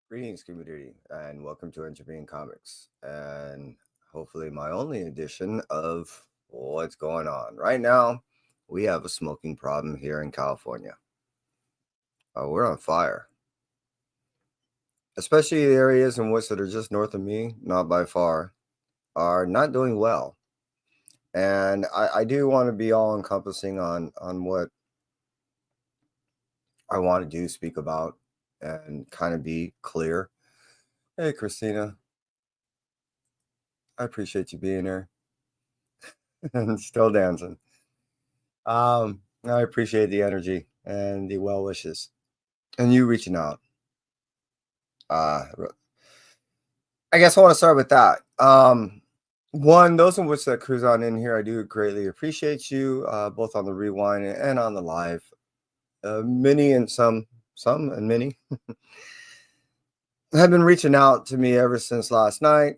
Greetings, community, and welcome to Interbeing Comics, and hopefully my only edition of what's going on. Right now, we have a smoking problem here in California. We're on fire, especially the areas in which that are just north of me, not by far, are not doing well. And I do want to be all encompassing on what I want to do, speak about, and kind of be clear. Hey, Christina, I appreciate you being here and still dancing. I appreciate the energy and the well wishes and you reaching out. Uh, I guess I want to start with that. One, those in which that cruise on in here, I do greatly appreciate you, both on the rewind and on the live. Many and some and many have been reaching out to me ever since last night.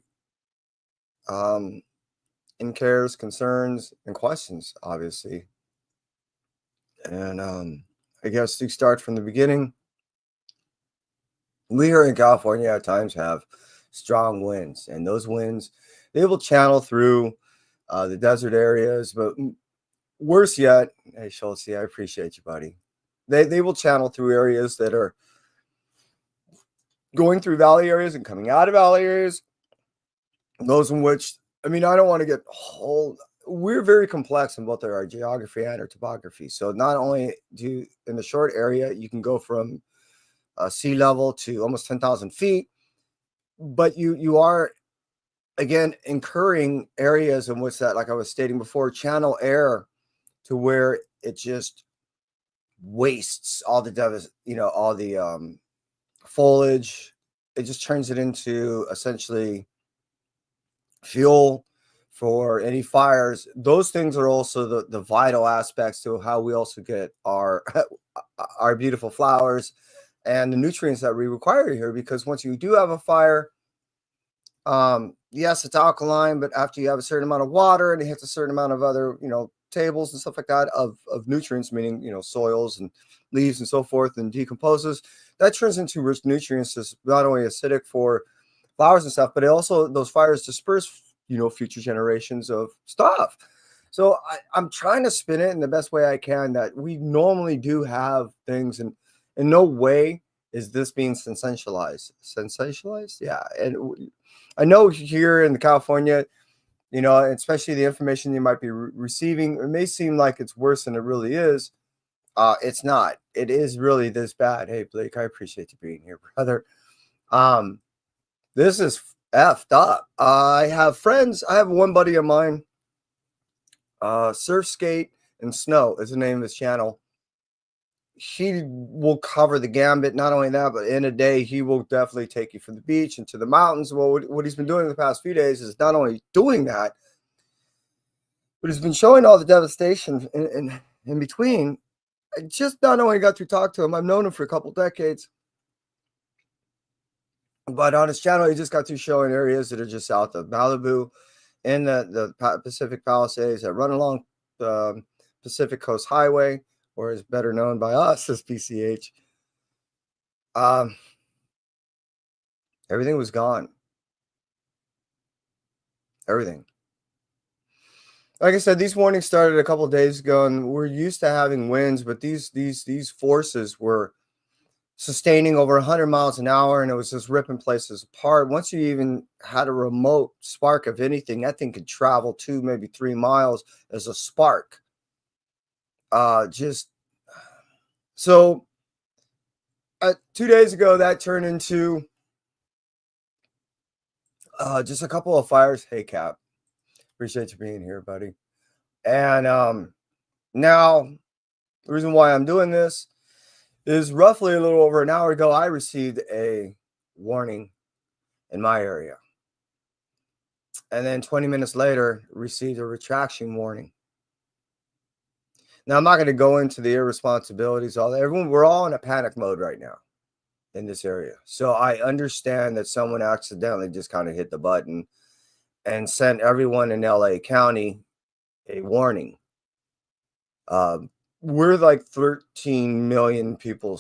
In cares, concerns, and questions, obviously. And I guess to start from the beginning, we here in California at times have strong winds, and those winds they will channel through the desert areas. But worse yet, hey Schultz, I appreciate you, buddy. They will channel through areas that are going through valley areas and coming out of valley areas. Those in which I don't want to get whole. We're very complex in both our geography and our topography. So not only do in the short area you can go from sea level to almost 10,000 feet, but you are again incurring areas in which that, like I was stating before, channel air to where it just wastes all the all the foliage. It just turns it into essentially fuel for any fires. Those things are also the vital aspects to how we also get our our beautiful flowers and the nutrients that we require here. Because once you do have a fire, yes, it's alkaline, but after you have a certain amount of water and it hits a certain amount of other, tables and stuff like that of nutrients, meaning, soils and leaves and so forth, and decomposes, that turns into rich nutrients that's not only acidic for flowers and stuff, but also those fires disperse, future generations of stuff. So I'm trying to spin it in the best way I can that we normally do have things, and in no way is this being sensationalized. Sensationalized? Yeah. And I know here in California, especially the information you might be receiving, it may seem like it's worse than it really is. It's not. It is really this bad. Hey, Blake, I appreciate you being here, brother. This is effed up. I have friends. I have one buddy of mine. Surf, Skate, and Snow is the name of his channel. He will cover the gambit. Not only that, but in a day, he will definitely take you from the beach into the mountains. Well, what he's been doing the past few days is not only doing that, but he's been showing all the devastation in between. I just not only got to talk to him, I've known him for a couple decades. But on his channel, he just got through showing areas that are just south of Malibu in the Pacific Palisades that run along the Pacific Coast Highway, or is better known by us as PCH. Everything was gone. Everything. Like I said, these warnings started a couple of days ago, and we're used to having winds, but these forces were sustaining over 100 miles an hour, and it was just ripping places apart. Once you even had a remote spark of anything, that thing could travel 2, maybe 3 miles as a spark. So 2 days ago, that turned into just a couple of fires. Hey, Cap, appreciate you being here, buddy. And now the reason why I'm doing this is roughly a little over an hour ago, I received a warning in my area. And then 20 minutes later, received a retraction warning. Now, I'm not going to go into the irresponsibilities. We're all in a panic mode right now in this area. So I understand that someone accidentally just kind of hit the button and sent everyone in LA County a warning. We're like 13 million people,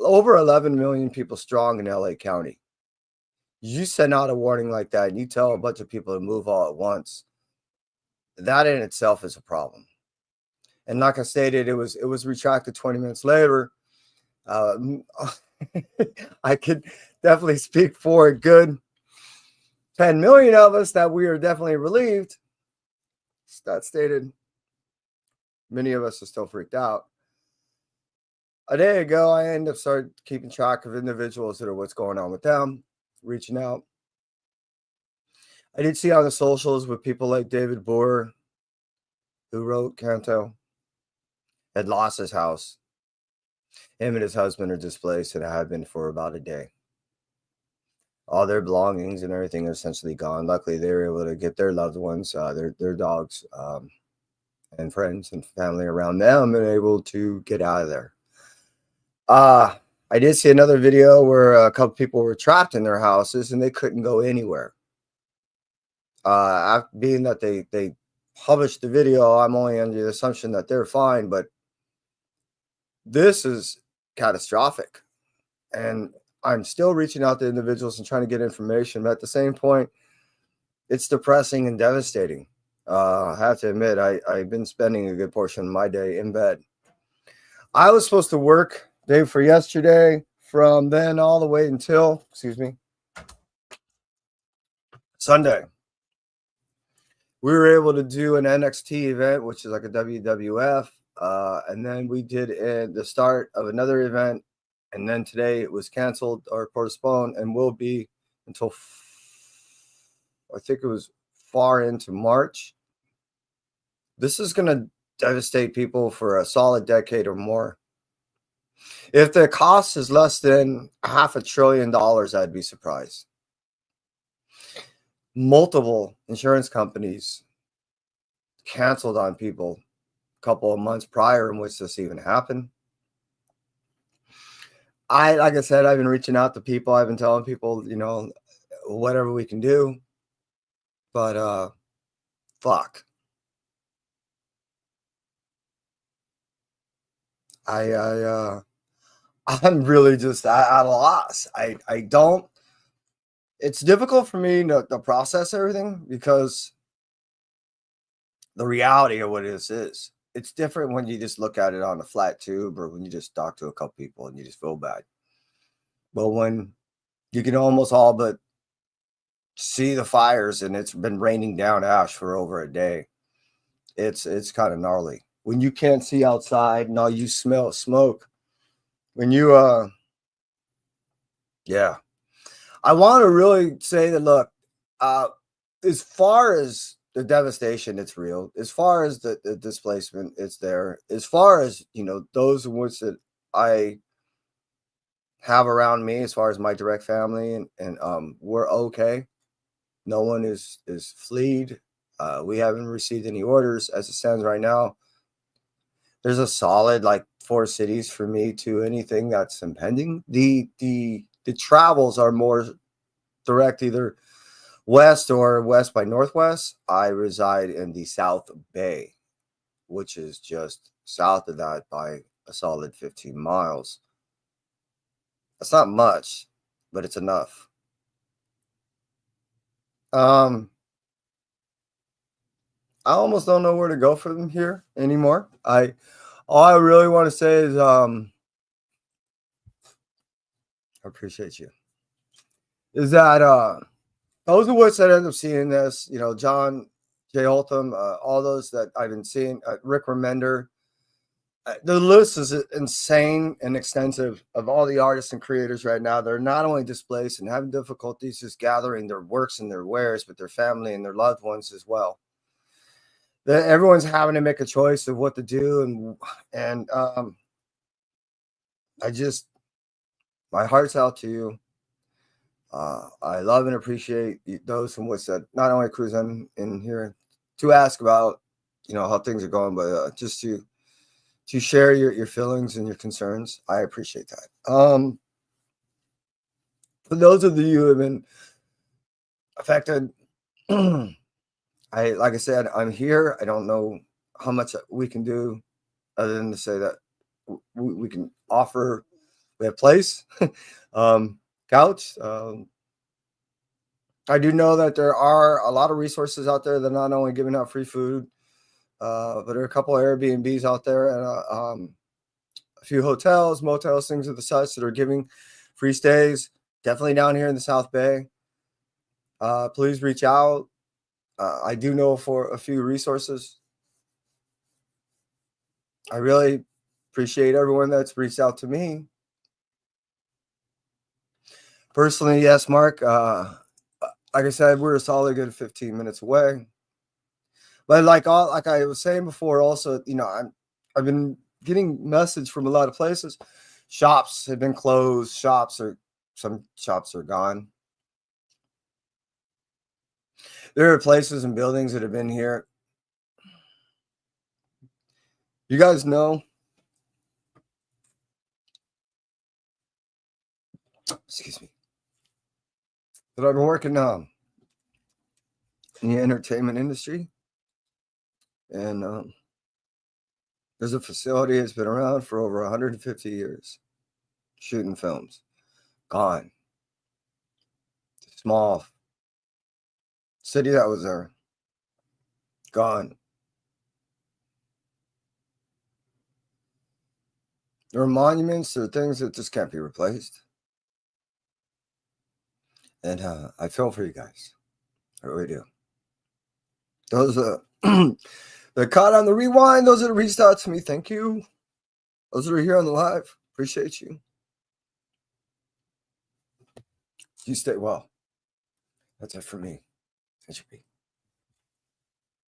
over 11 million people strong in LA County. You send out a warning like that and you tell a bunch of people to move all at once. That in itself is a problem. And like I stated, it was retracted 20 minutes later. I could definitely speak for a good 10 million of us that we are definitely relieved. That stated, many of us are still freaked out. A day ago, I ended up started keeping track of individuals that are what's going on with them, reaching out. I did see on the socials with people like David Boer, who wrote Canto, had lost his house. Him and his husband are displaced and have been for about a day. All their belongings and everything are essentially gone. Luckily, they were able to get their loved ones, their dogs, and friends and family around them, and able to get out of there. I did see another video where a couple people were trapped in their houses and they couldn't go anywhere. Being that they published the video, I'm only under the assumption that they're fine, but this is catastrophic. And I'm still reaching out to individuals and trying to get information. But at the same point, it's depressing and devastating. I have to admit, I've been spending a good portion of my day in bed. I was supposed to work day for yesterday, from then all the way until, Sunday. We were able to do an NXT event, which is like a WWF. And then we did the start of another event. And then today it was canceled or postponed and will be until I think it was far into March. This is going to devastate people for a solid decade or more. If the cost is less than $500 billion, I'd be surprised. Multiple insurance companies canceled on people a couple of months prior in which this even happened. Like I said, I've been reaching out to people. I've been telling people, whatever we can do. But fuck. I'm really just at a loss. I don't. It's difficult for me to process everything because the reality of what it is. It's different when you just look at it on a flat tube or when you just talk to a couple people and you just feel bad. But when you can almost all but see the fires and it's been raining down ash for over a day, it's kind of gnarly. When you can't see outside and all you smell smoke, when you yeah. I want to really say that, look, as far as the devastation, it's real. As far as the displacement, it's there. As far as, those in which that I have around me, as far as my direct family, and we're okay. No one is fleed. We haven't received any orders as it stands right now. There's a solid 4 cities for me to anything that's impending. The travels are more direct, either west or west by northwest. I reside in the South Bay, which is just south of that by a solid 15 miles. That's not much, but it's enough. I almost don't know where to go from here anymore. All I really want to say is I appreciate you. Is that those of us that end up seeing this, John J. Holtham, all those that I've been seeing, Rick Remender, the list is insane and extensive of all the artists and creators right now. They're not only displaced and having difficulties just gathering their works and their wares, but their family and their loved ones as well. Everyone's having to make a choice of what to do, and my heart's out to you. I love and appreciate those from which that not only cruise in here to ask about, how things are going, but just to share your feelings and your concerns. I appreciate that. For those of you who have been affected, like I said, I'm here. I don't know how much we can do other than to say that we can offer We have place, couch. I do know that there are a lot of resources out there that are not only giving out free food, but there are a couple of Airbnbs out there and a few hotels, motels, things of the such that are giving free stays. Definitely down here in the South Bay. Please reach out. I do know for a few resources. I really appreciate everyone that's reached out to me. Personally, yes, Mark. Like I said, we're a solid good 15 minutes away. But like I was saying before, also, I've been getting message from a lot of places. Shops have been closed. Some shops are gone. There are places and buildings that have been here. You guys know, excuse me, that I've been working in the entertainment industry. And there's a facility that's been around for over 150 years, shooting films. Gone. Small city that was there. Gone. There are monuments, there are things that just can't be replaced. And I feel for you guys. I really do. Those that caught on the rewind, those that reached out to me, thank you. Those that are here on the live, appreciate you. You stay well. That's it for me. It should be.